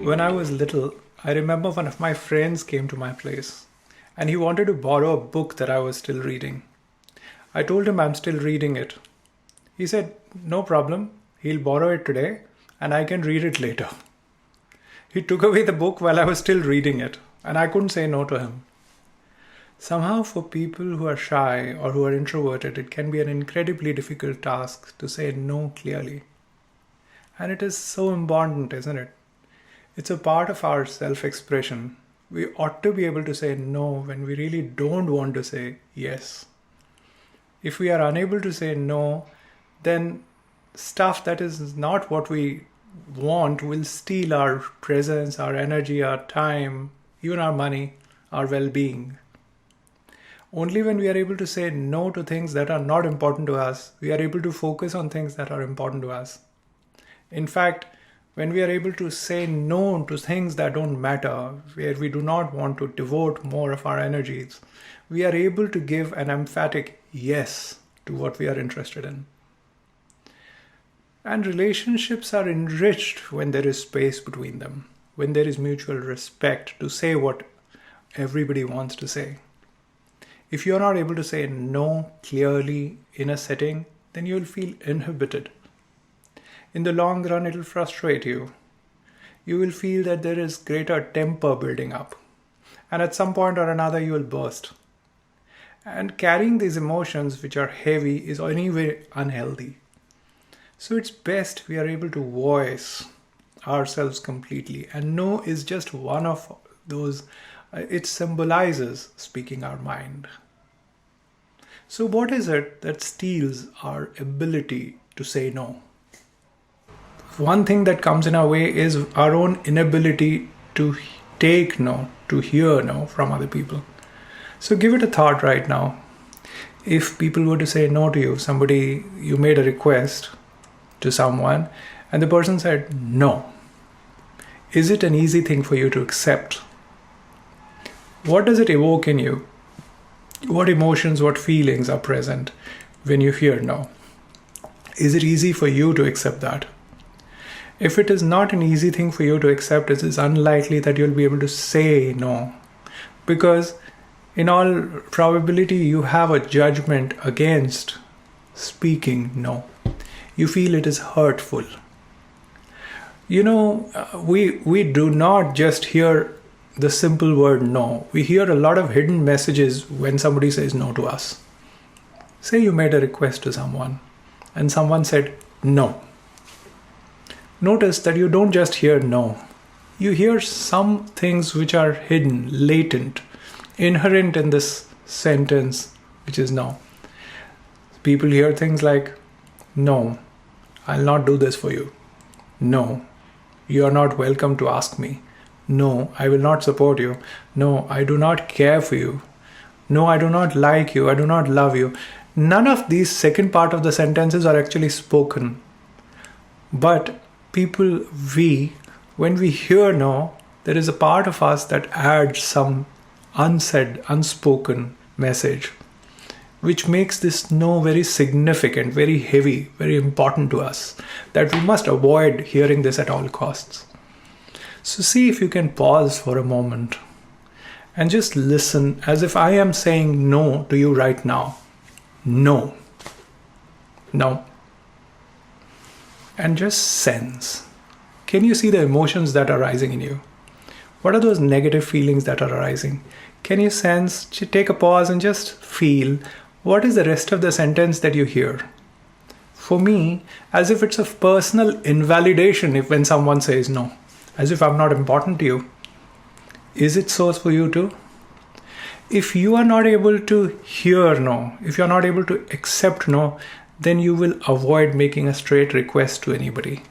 When I was little, I remember one of my friends came to my place and he wanted to borrow a book that I was still reading. I told him I'm still reading it. He said, no problem, he'll borrow it today and I can read it later. He took away the book while I was still reading it and I couldn't say no to him. Somehow, for people who are shy or who are introverted, it can be an incredibly difficult task to say no clearly. And it is so important, isn't it? It's a part of our self-expression. We ought to be able to say no when we really don't want to say yes. If we are unable to say no, then stuff that is not what we want will steal our presence, our energy, our time, even our money, our well-being. Only when we are able to say no to things that are not important to us, we are able to focus on things that are important to us. In fact, when we are able to say no to things that don't matter, where we do not want to devote more of our energies, we are able to give an emphatic yes to what we are interested in. And relationships are enriched when there is space between them, when there is mutual respect to say what everybody wants to say. If you are not able to say no clearly in a setting, then you will feel inhibited. In the long run, it will frustrate you. You will feel that there is greater temper building up. And at some point or another, you will burst. And carrying these emotions, which are heavy, is anyway unhealthy. So it's best we are able to voice ourselves completely. And no is just one of those. It symbolizes speaking our mind. So what is it that steals our ability to say no? One thing that comes in our way is our own inability to take no, to hear no from other people. So give it a thought right now. If people were to say no to you, you made a request to someone and the person said no, is it an easy thing for you to accept? What does it evoke in you? What emotions, what feelings are present when you hear no? Is it easy for you to accept that? If it is not an easy thing for you to accept, it is unlikely that you'll be able to say no. Because in all probability, you have a judgment against speaking no. You feel it is hurtful. You know, we do not just hear the simple word no. We hear a lot of hidden messages when somebody says no to us. Say you made a request to someone and someone said no. Notice that you don't just hear no. You hear some things which are hidden, latent, inherent in this sentence, which is no. People hear things like, no, I'll not do this for you. No, you are not welcome to ask me. No, I will not support you. No, I do not care for you. No, I do not like you. I do not love you. None of these second part of the sentences are actually spoken. But when we hear no, there is a part of us that adds some unsaid, unspoken message, which makes this no very significant, very heavy, very important to us, that we must avoid hearing this at all costs. So see if you can pause for a moment and just listen as if I am saying no to you right now. No. No. And just sense. Can you see the emotions that are rising in you? What are those negative feelings that are arising? Can you sense, take a pause and just feel what is the rest of the sentence that you hear? For me, as if it's a personal invalidation when someone says no, as if I'm not important to you. Is it so for you too? If you are not able to hear no, if you're not able to accept no, then you will avoid making a straight request to anybody.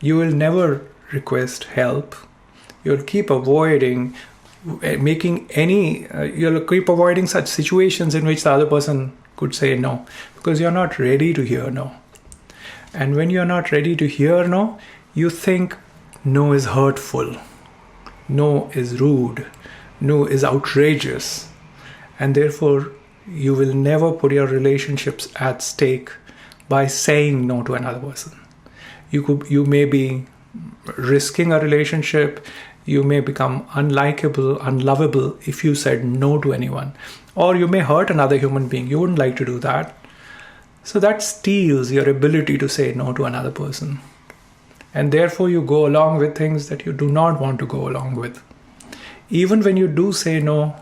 You will never request help. You'll keep avoiding you'll keep avoiding such situations in which the other person could say no, because you're not ready to hear no. And when you're not ready to hear no, you think no is hurtful, no is rude, no is outrageous, and therefore you will never put your relationships at stake by saying no to another person. You may be risking a relationship. You may become unlikable, unlovable if you said no to anyone. Or you may hurt another human being. You wouldn't like to do that. So that steals your ability to say no to another person. And therefore you go along with things that you do not want to go along with. Even when you do say no,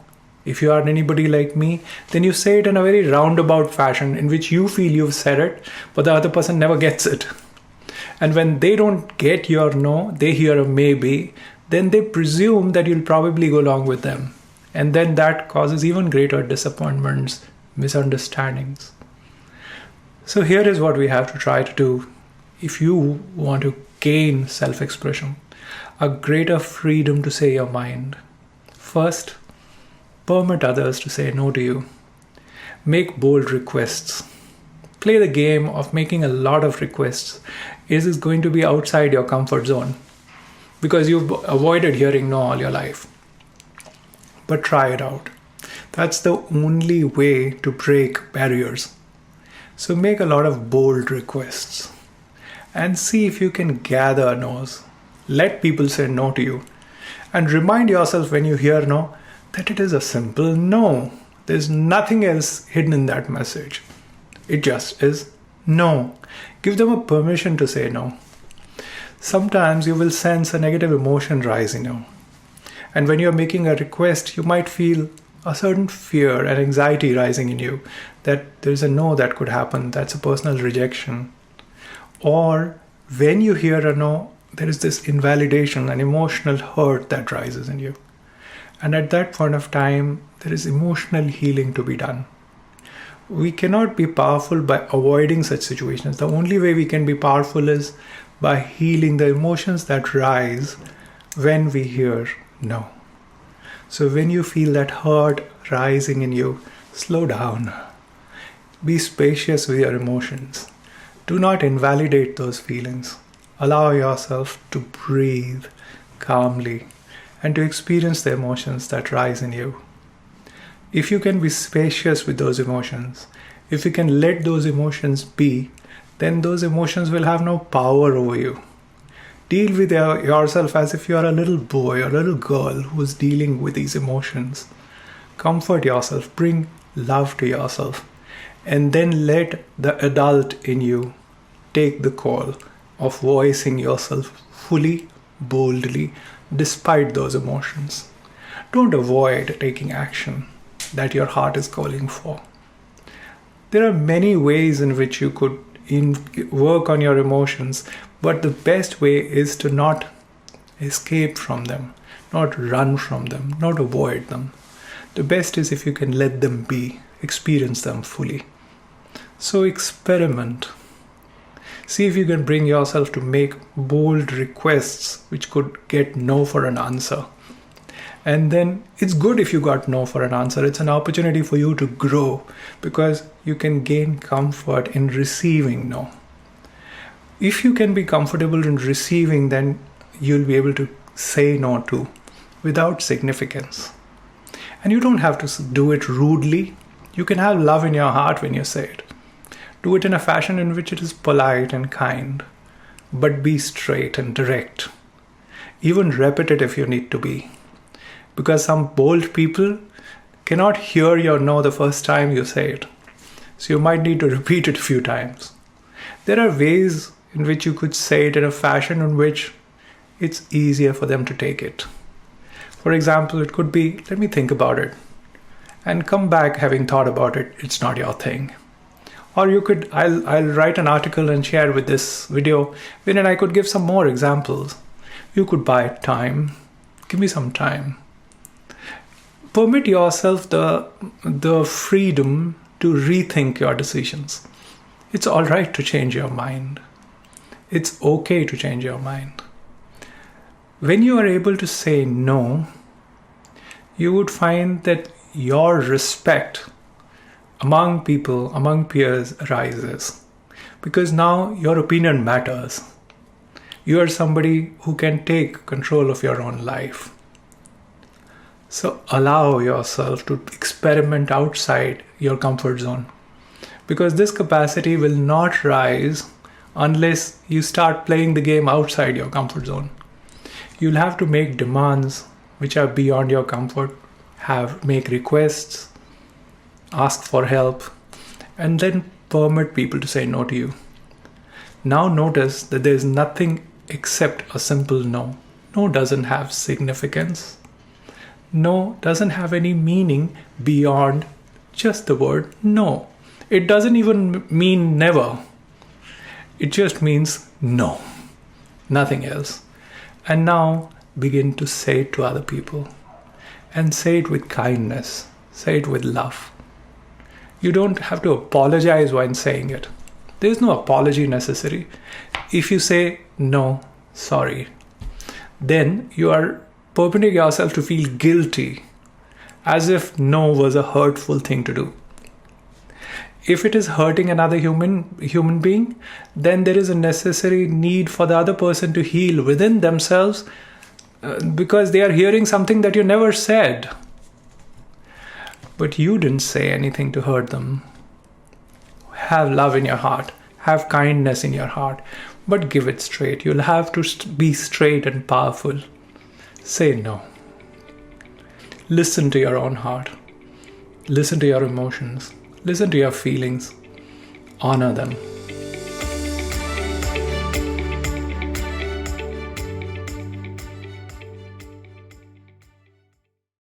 if you are anybody like me, then you say it in a very roundabout fashion in which you feel you've said it, but the other person never gets it. And when they don't get your no, they hear a maybe, then they presume that you'll probably go along with them. And then that causes even greater disappointments, misunderstandings. So here is what we have to try to do if you want to gain self-expression, a greater freedom to say your mind. First, permit others to say no to you. Make bold requests. Play the game of making a lot of requests. It is going to be outside your comfort zone because you've avoided hearing no all your life. But try it out. That's the only way to break barriers. So make a lot of bold requests and see if you can gather no's. Let people say no to you and remind yourself when you hear no that it is a simple no. There's nothing else hidden in that message. It just is no. Give them a permission to say no. Sometimes you will sense a negative emotion rise in you. And when you're making a request, you might feel a certain fear and anxiety rising in you that there's a no that could happen. That's a personal rejection. Or when you hear a no, there is this invalidation, an emotional hurt that rises in you. And at that point of time, there is emotional healing to be done. We cannot be powerful by avoiding such situations. The only way we can be powerful is by healing the emotions that rise when we hear no. So when you feel that hurt rising in you, slow down. Be spacious with your emotions. Do not invalidate those feelings. Allow yourself to breathe calmly and to experience the emotions that rise in you. If you can be spacious with those emotions, if you can let those emotions be, then those emotions will have no power over you. Deal with yourself as if you are a little boy or a little girl who is dealing with these emotions. Comfort yourself, bring love to yourself, and then let the adult in you take the call of voicing yourself fully, boldly, despite those emotions. Don't avoid taking action that your heart is calling for. There are many ways in which you could work on your emotions, but the best way is to not escape from them, not run from them, not avoid them. The best is if you can let them be, experience them fully. So experiment. See if you can bring yourself to make bold requests which could get no for an answer. And then it's good if you got no for an answer. It's an opportunity for you to grow because you can gain comfort in receiving no. If you can be comfortable in receiving, then you'll be able to say no to without significance. And you don't have to do it rudely. You can have love in your heart when you say it. Do it in a fashion in which it is polite and kind, but be straight and direct. Even repetitive if you need to be. Because some bold people cannot hear your no the first time you say it. So you might need to repeat it a few times. There are ways in which you could say it in a fashion in which it's easier for them to take it. For example, it could be, let me think about it, and come back having thought about it, it's not your thing. Or you could, I'll write an article and share with this video, wherein I could give some more examples. You could buy time. Give me some time. Permit yourself the freedom to rethink your decisions. It's all right to change your mind. It's okay to change your mind. When you are able to say no, you would find that your respect among people, among peers rises. Because now your opinion matters. You are somebody who can take control of your own life. So allow yourself to experiment outside your comfort zone, because this capacity will not rise unless you start playing the game outside your comfort zone. You'll have to make demands which are beyond your comfort, make requests, ask for help, and then permit people to say no to you. Now notice that there is nothing except a simple no. No doesn't have significance. No doesn't have any meaning beyond just the word no. It doesn't even mean never. It just means no. Nothing else. And now begin to say it to other people. And say it with kindness. Say it with love. You don't have to apologize when saying it. There is no apology necessary. If you say no, sorry, then you are permitting yourself to feel guilty, as if no was a hurtful thing to do. If it is hurting another human being, then there is a necessary need for the other person to heal within themselves because they are hearing something that you never said. But you didn't say anything to hurt them. Have love in your heart. Have kindness in your heart. But give it straight. You'll have to be straight and powerful. Say no. Listen to your own heart. Listen to your emotions. Listen to your feelings. Honor them.